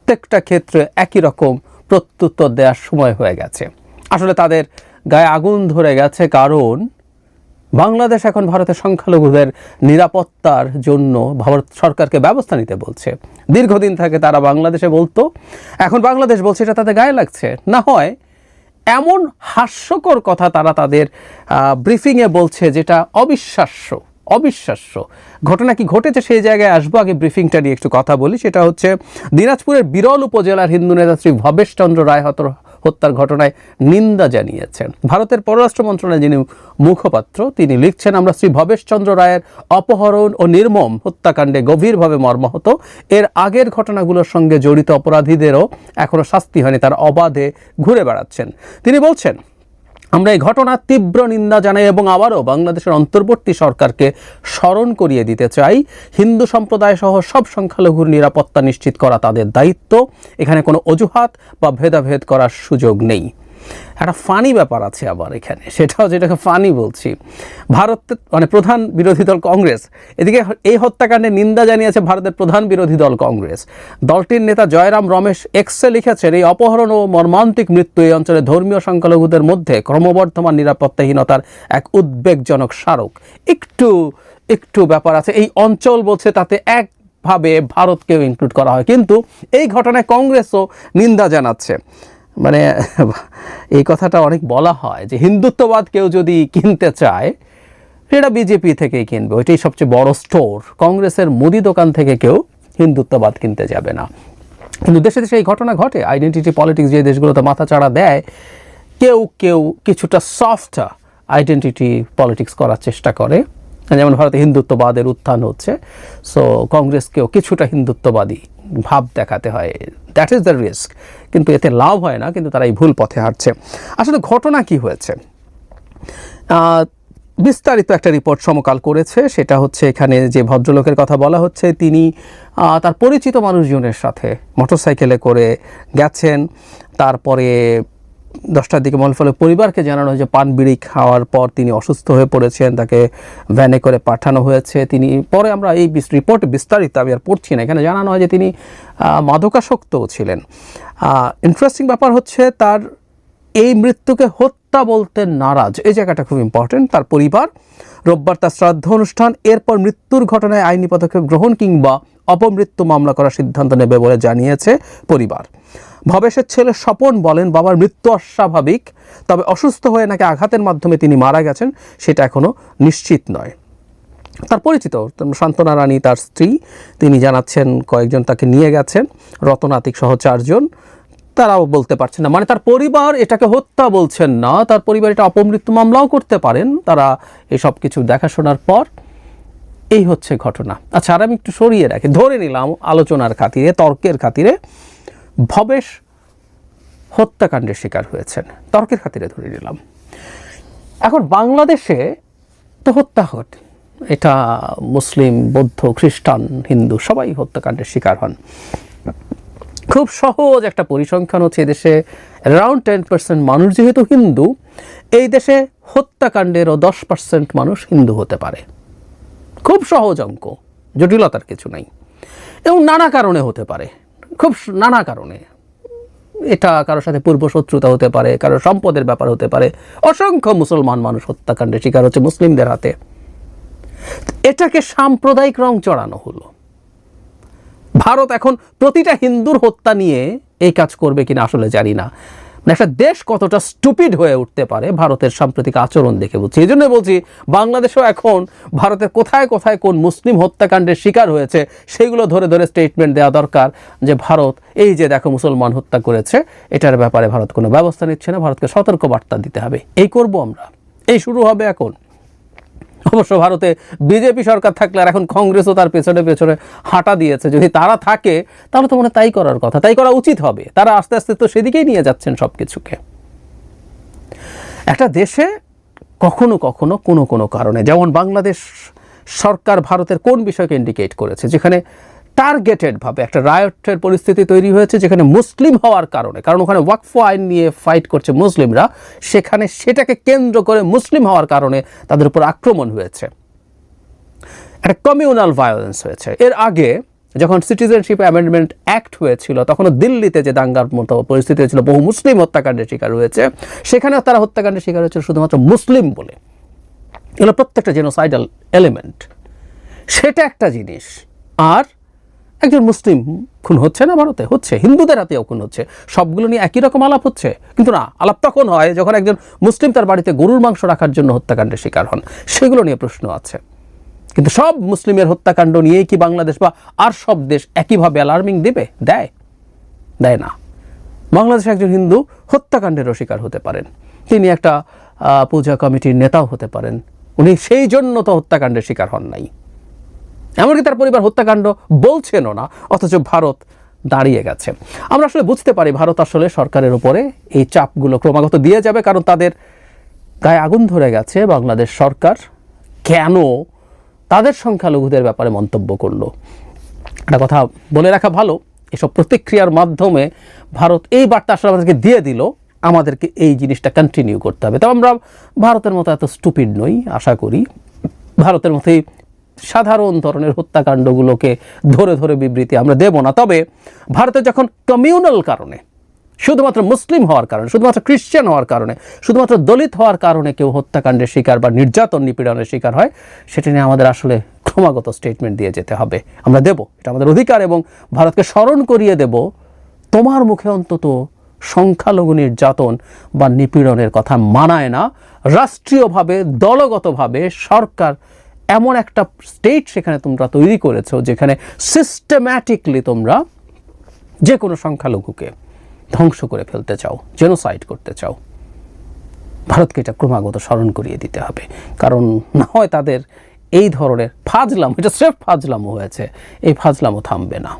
প্রত্যেকটা ক্ষেত্রে একই রকম প্রত্যুত্তর দেওয়ার সময় হয়ে গেছে। আসলে তাদের গায়ে আগুন ধরে গেছে, কারণ বাংলাদেশ এখন ভারতের সংখ্যালঘুদের নিরাপত্তার জন্য ভারত সরকারকে ব্যবস্থা নিতে বলছে। দীর্ঘদিন থেকে তারা বাংলাদেশে বলতো, এখন বাংলাদেশ বলছে এটা তাদের গায়ে লাগছে। না হয় এমন হাস্যকর কথা তারা তাদের ব্রিফিংয়ে বলছে যেটা অবিশ্বাস্য ঘটনা কি ঘটেছে সেই জায়গায় আসবো। আগে ব্রিফিংটা নিয়ে একটু কথা বলি। সেটা হচ্ছে দিনাজপুরের বিরল উপজেলার হিন্দু নেতা শ্রী ভবেশ চন্দ্র রায় হত্যার ঘটনায় নিন্দা জানিয়েছেন ভারতের পররাষ্ট্র মন্ত্রণালয়ের যিনি মুখপাত্র, তিনি লিখছেন, আমরা শ্রী ভবেশ চন্দ্র রায়ের অপহরণ ও নির্মম হত্যাকাণ্ডে গভীরভাবে মর্মাহত। এর আগের ঘটনাগুলোর সঙ্গে জড়িত অপরাধীদেরও এখনও শাস্তি হয়নি, তারা অবাধে ঘুরে বেড়াচ্ছেন। তিনি বলছেন, আমরা এই ঘটনার তীব্র নিন্দা জানাই এবং আবারও বাংলাদেশের অন্তর্বর্তী সরকারকে স্মরণ করিয়ে দিতে চাই, হিন্দু সম্প্রদায় সহ সব সংখ্যালঘুর নিরাপত্তা নিশ্চিত করা তাদের দায়িত্ব। এখানে কোনো অজুহাত বা ভেদাভেদ করার সুযোগ নেই। একটা ফানি ব্যাপার আছে আবার এখানে, সেটাও যেটাকে ফানি বলছি, ভারতের মানে প্রধান বিরোধী দল কংগ্রেস এদিকে এই হত্যাকাণ্ডে নিন্দা জানিয়েছে ভারতের প্রধান বিরোধী দল কংগ্রেস। দলটির নেতা জয়রাম রমেশ এক্সে লিখেছেন, এই অপহরণ ও মর্মান্তিক মৃত্যু এই অঞ্চলে ধর্মীয় সংখ্যালঘুদের মধ্যে ক্রমবর্ধমান নিরাপত্তাহীনতার এক উদ্বেগজনক স্মারক। একটু ব্যাপার আছে, এই অঞ্চল বলছে, তাতে একভাবে ভারতকেও ইনক্লুড করা হয়, কিন্তু এই ঘটনায় কংগ্রেসও নিন্দা জানাচ্ছে। মানে এই কথাটা অনেক বলা হয় যে হিন্দুত্ববাদ কেউ যদি কিনতে চায় সেটা বিজেপি থেকেই কিনবে, ওইটাই সবচেয়ে বড় স্টোর। কংগ্রেসের মুদি দোকান থেকে কেউ হিন্দুত্ববাদ কিনতে যাবে না। কিন্তু দেশে দেশে এই ঘটনা ঘটে, আইডেন্টিটি পলিটিক্স যে দেশগুলোতে মাথাচাড়া দেয়, কেউ কিছুটা সফট আইডেন্টিটি পলিটিক্স করার চেষ্টা করে। যেমন ভারতে হিন্দুত্ববাদের উত্থান হচ্ছে, সো কংগ্রেসকেও কিছুটা হিন্দুত্ববাদী ভাব দেখাতে হয়। দ্যাট ইজ দ্য রিস্ক, কিন্তু এতে লাভ হয় না, কিন্তু তারা এই ভুল পথে হাঁটছে। আসলে ঘটনা কি হয়েছে বিস্তারিত একটা রিপোর্ট সমকাল করেছে। সেটা হচ্ছে এখানে যে ভদ্রলোকের কথা বলা হচ্ছে, তিনি তার পরিচিত মানুষজনের সাথে মোটরসাইকেলে করে গেছেন। তারপরে 10টার দিকে মহলফলে পরিবারকে জানানো হয়েছে পান বিড়ি খাওয়ার পর তিনি অসুস্থ হয়ে পড়েছেন, তাকে ভ্যানে করে পাঠানো হয়েছে। তিনি পরে আমরা এই রিপোর্ট বিস্তারিত আমি আর পড়ছি না, এখানে জানানো হয় যে তিনি মাদকাসক্তও ছিলেন। ইন্টারেস্টিং ব্যাপার হচ্ছে তার এই মৃত্যুকে হত্যা বলতে নারাজ, এই জায়গাটা খুব ইম্পর্টেন্ট। তার পরিবার রোববার তার শ্রাদ্ধ অনুষ্ঠান, এরপর মৃত্যুর ঘটনায় আইনি পদক্ষেপ গ্রহণ কিংবা অপমৃত্যু মামলা করার সিদ্ধান্ত নেবে বলে জানিয়েছে পরিবার। ভবেশের ছেলে স্বপন বলেন, বাবার মৃত্যু অস্বাভাবিক, তবে অসুস্থ হয়ে নাকি আঘাতের মাধ্যমে তিনি মারা গেছেন সেটা এখনও নিশ্চিত নয়। তার পরিচিত সান্ত্বনা রানী তার স্ত্রী, তিনি জানাচ্ছেন কয়েকজন তাকে নিয়ে গেছেন, রতনাতিক সহ 4 জন, তারাও বলতে পারছেন না। মানে তার পরিবার এটাকে হত্যা বলছেন না, তার পরিবার এটা অপমৃত্যু মামলাও করতে পারেন তারা এসব কিছু দেখাশোনার পর। এই হচ্ছে ঘটনা। আচ্ছা, আর আমি একটু সরিয়ে রাখি, ধরে নিলাম আলোচনার খাতিরে, তর্কের খাতিরে ভবেশ হত্যাকাণ্ডের শিকার হয়েছেন, তর্কের খাতিরে ধরে নিলাম। এখন বাংলাদেশে তো হত্যা ঘটে, এটা মুসলিম, বৌদ্ধ, খ্রিস্টান, হিন্দু সবাই হত্যাকাণ্ডের শিকার হন। খুব সহজ একটা পরিসংখ্যান হচ্ছে, এদেশে অ্যারাউন্ড 10% মানুষ যেহেতু হিন্দু, এই দেশে হত্যাকাণ্ডেরও 10% মানুষ হিন্দু হতে পারে। খুব সহজ অঙ্ক, জটিলতার কিছু নাই। এবং নানা কারণে হতে পারে, খুব নানা কারণে। এটা কারোর সাথে পূর্ব শত্রুতা হতে পারে, কারোর সম্পদের ব্যাপার হতে পারে। অসংখ্য মুসলমান মানুষ হত্যাকাণ্ডের শিকার হচ্ছে মুসলিমদের হাতে। এটাকে সাম্প্রদায়িক রং চড়ানো হলো। ভারত এখন প্রতিটা হিন্দুর হত্যা নিয়ে এই কাজ করবে কিনা আসলে জানি না। একটা দেশ কতটা স্টুপিড হয়ে উঠতে পারে ভারতের সাম্প্রতিক আচরণ দেখে বুঝছি। এই জন্য বলছি, বাংলাদেশেও এখন ভারতের কোথায় কোথায় কোন মুসলিম হত্যাকাণ্ডের শিকার হয়েছে সেগুলো ধরে ধরে স্টেটমেন্ট দেওয়া দরকার যে ভারত এই যে দেখো মুসলমান হত্যা করেছে, এটার ব্যাপারে ভারত কোনো ব্যবস্থা নিচ্ছে না, ভারতকে সতর্ক বার্তা দিতে হবে। এই করব আমরা, এই শুরু হবে এখন। অবশ্য ভারতে বিজেপি সরকার থাকলে, আর এখন কংগ্রেসও তার পেছনে পেছনে হাঁটা দিয়েছে, যদি তারা থাকে তাহলে তো মনে তাই করার কথা, তাই করা উচিত হবে। তারা আস্তে আস্তে তো সেদিকেই নিয়ে যাচ্ছেন সব কিছুকে। একটা দেশে কখনো কখনো কোনো কারণে, যেমন বাংলাদেশ সরকার ভারতের কোন বিষয়কে ইন্ডিকেট করেছে, যেখানে টার্গেটেডভাবে একটা রায়টের পরিস্থিতি তৈরি হয়েছে, যেখানে মুসলিম হওয়ার কারণে, কারণ ওখানে ওয়াকফ আইন নিয়ে ফাইট করছে মুসলিমরা, সেখানে সেটাকে কেন্দ্র করে মুসলিম হওয়ার কারণে তাদের উপর আক্রমণ হয়েছে, একটা কমিউনাল ভায়োলেন্স হয়েছে। এর আগে যখন সিটিজেনশিপ অ্যামেন্ডমেন্ট অ্যাক্ট হয়েছিল তখনও দিল্লিতে যে দাঙ্গার মতো পরিস্থিতি হয়েছিল, বহু মুসলিম হত্যাকাণ্ডের শিকার হয়েছে, সেখানেও তারা হত্যাকাণ্ডের শিকার হয়েছিল শুধুমাত্র মুসলিম বলে। এগুলো প্রত্যেকটা জেনোসাইডাল এলিমেন্ট, সেটা একটা জিনিস। আর একজন মুসলিম খুন হচ্ছে না ভারতে, হচ্ছে, হিন্দুদের হাতেও খুন হচ্ছে, সবগুলো নিয়ে একই রকম আলাপ হচ্ছে। কিন্তু না, আলাপ তখন হয় যখন একজন মুসলিম তার বাড়িতে গরুর মাংস রাখার জন্য হত্যাকাণ্ডের শিকার হন, সেগুলো নিয়ে প্রশ্ন আছে। কিন্তু সব মুসলিমের হত্যাকাণ্ড নিয়েই কি বাংলাদেশ বা আর সব দেশ একইভাবে অ্যালার্মিং দেবে? দেয় না। বাংলাদেশে একজন হিন্দু হত্যাকাণ্ডেরও শিকার হতে পারেন, তিনি একটা পূজা কমিটির নেতাও হতে পারেন, উনি সেই জন্য তো হত্যাকাণ্ডের শিকার হন নাই, এমনকি তার পরিবার হত্যাকাণ্ড বলছেনও না, অথচ ভারত দাঁড়িয়ে গেছে। আমরা আসলে বুঝতে পারি ভারত আসলে সরকারের উপরে এই চাপগুলো ক্রমাগত দিয়ে যাবে, কারণ তাদের গায়ে আগুন ধরে গেছে বাংলাদেশ সরকার কেন তাদের সংখ্যালঘুদের ব্যাপারে মন্তব্য করলো। একটা কথা বলে রাখা ভালো, এসব প্রতিক্রিয়ার মাধ্যমে ভারত এই বার্তা আসলে আমাদেরকে দিয়ে দিল, আমাদেরকে এই জিনিসটা কন্টিনিউ করতে হবে। তবে আমরা ভারতের মতো এত স্টুপিড নই, আশা করি ভারতের মতোই সাধারণ ধরনের হত্যাকাণ্ডগুলোকে ধরে ধরে বিবৃতি আমরা দেব না। তবে ভারতে যখন কমিউনাল কারণে, শুধুমাত্র মুসলিম হওয়ার কারণে, শুধুমাত্র খ্রিশ্চান হওয়ার কারণে, শুধুমাত্র দলিত হওয়ার কারণে কেউ হত্যাকাণ্ডের শিকার বা নির্যাতন নিপীড়নের শিকার হয়, সেটা নিয়ে আমাদের আসলে ক্রমাগত স্টেটমেন্ট দিয়ে যেতে হবে। আমরা দেব, এটা আমাদের অধিকার, এবং ভারতকে স্মরণ করিয়ে দেব, তোমার মুখে অন্তত সংখ্যালঘু নির্যাতন বা নিপীড়নের কথা মানায় না। রাষ্ট্রীয়ভাবে, দলগতভাবে সরকার এমন একটা স্টেট সেখানে তোমরা তৈরি করেছো যেখানে সিস্টেম্যাটিকলি তোমরা যে কোনো সংখ্যালঘুকে ধ্বংস করে ফেলতে চাও, জেনোসাইড করতে চাও। ভারতকে এটা ক্রমাগত স্মরণ করিয়ে দিতে হবে, কারণ না হয় তাদের এই ধরনের ফাজলাম, এটা স্রেফ ফাজলামও হয়েছে, এই ফাজলামও থামবে না।